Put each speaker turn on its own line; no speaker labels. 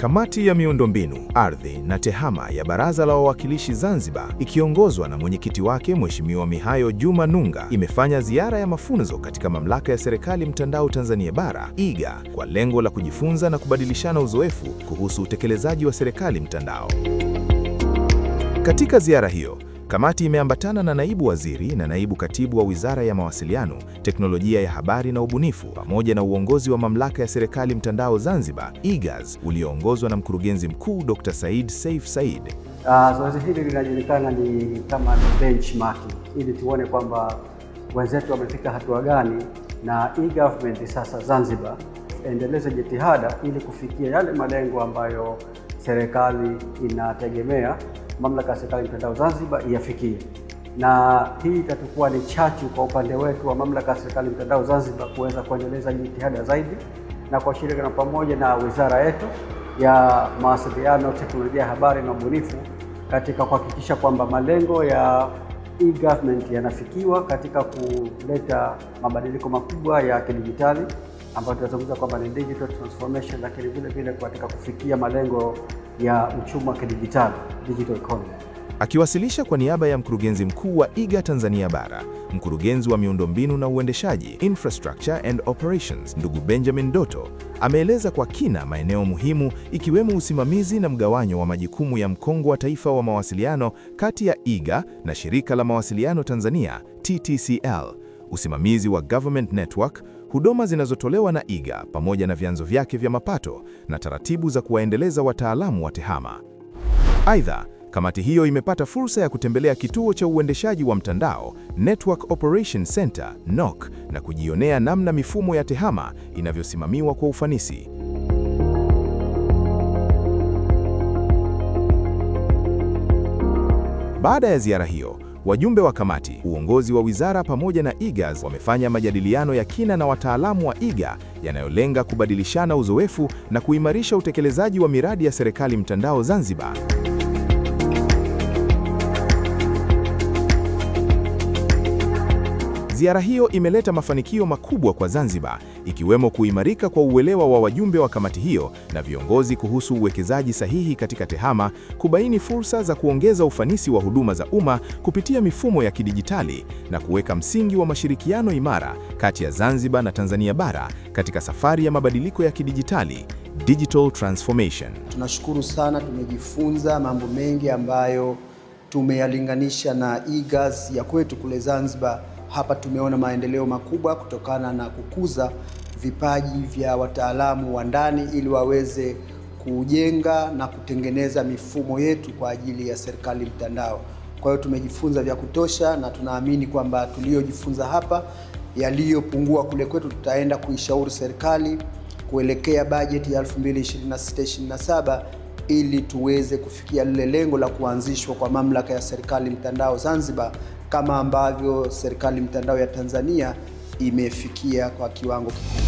Kamati ya Miundombinu, Ardhi na TEHAMA ya Baraza la Wawakilishi Zanzibar, ikiongozwa na mwenyekiti wake Mheshimiwa Mihayo Juma Nunga, imefanya ziara ya mafunzo katika Mamlaka ya Serikali Mtandao Tanzania Bara, iga, kwa lengo la kujifunza na kubadilishana uzoefu kuhusu utekelezaji wa serikali mtandao. Katika ziara hiyo, kamati imeambatana na naibu waziri na naibu katibu wa Wizara ya Mawasiliano, Teknolojia ya Habari na Ubunifu, pamoja na uongozi wa Mamlaka ya Serikali Mtandao Zanzibar, IGAZ, ulioongozwa na Mkurugenzi Mkuu Dr. Said Saif Said.
Zoezi hili linajulikana ni kama benchmarking, ili tuone kwamba wenzetu wamefika hatua gani, na e-government sasa Zanzibar endeleze jitihada ili kufikia yale malengo ambayo serikali inategemea Mamlaka ya Serikali Mtandao Zanzibar iyafikie. Na hii itakuwa ni chachu kwa upande wetu wa Mamlaka ya Serikali Mtandao Zanzibar kuweza kuendeleza jitihada zaidi na kushirikiana pamoja na wizara yetu ya Mawasiliano, Teknolojia ya Habari na Ubunifu katika kuhakikisha kwamba malengo ya e-government yanafikiwa katika kuleta mabadiliko makubwa ya kidijitali ambayo tunazungumza kwamba ni digital transformation, lakini vile vile katika kufikia malengo ya uchumi wa kidijitali, digital economy.
Akiwasilisha kwa niaba ya mkurugenzi mkuu wa IGA Tanzania Bara, mkurugenzi wa miundombinu na uendeshaji, Infrastructure and Operations, ndugu Benjamin Doto, ameeleza kwa kina maeneo muhimu ikiwemo usimamizi na mgawanyo wa majukumu ya mkongo wa taifa wa mawasiliano kati ya IGA na Shirika la Mawasiliano Tanzania, TTCL, usimamizi wa government network, huduma zinazotolewa na IGA pamoja na vyanzo vyake vya mapato na taratibu za kuwaendeleza wataalamu wa TEHAMA. Aidha, kamati hiyo imepata fursa ya kutembelea kituo cha uendeshaji wa mtandao, Network Operation Center, NOC, na kujionea namna mifumo ya TEHAMA inavyosimamiwa kwa ufanisi. Baada ya ziara hiyo, wajumbe wa kamati, uongozi wa wizara pamoja na IGAZ wamefanya majadiliano ya kina na wataalamu wa IGA yanayolenga kubadilishana uzoefu na kuimarisha utekelezaji wa miradi ya serikali mtandao Zanzibar. Ziara hiyo imeleta mafanikio makubwa kwa Zanzibar, ikiwemo kuimarika kwa uelewa wa wajumbe wa kamati hiyo na viongozi kuhusu uwekezaji sahihi katika TEHAMA, kubaini fursa za kuongeza ufanisi wa huduma za umma kupitia mifumo ya kidijitali na kuweka msingi wa mashirikiano imara kati ya Zanzibar na Tanzania Bara katika safari ya mabadiliko ya kidijitali, digital transformation.
Tunashukuru sana, tumejifunza mambo mengi ambayo tumeyalinganisha na IGAZ ya kwetu kule Zanzibar. Hapa tumeona maendeleo makubwa kutokana na kukuza vipaji vya wataalamu wa ndani ili waweze kujenga na kutengeneza mifumo yetu kwa ajili ya serikali mtandao. Kwa hiyo tumejifunza vya kutosha na tunaamini kwamba tuliyojifunza hapa, yaliyopungua kule kwetu tutaenda kuishauri serikali kuelekea bajeti ya 2026-2027 ili tuweze kufikia lile lengo la kuanzishwa kwa Mamlaka ya Serikali Mtandao Zanzibar kama ambavyo serikali mtandao ya Tanzania imefikia kwa kiwango kikubwa.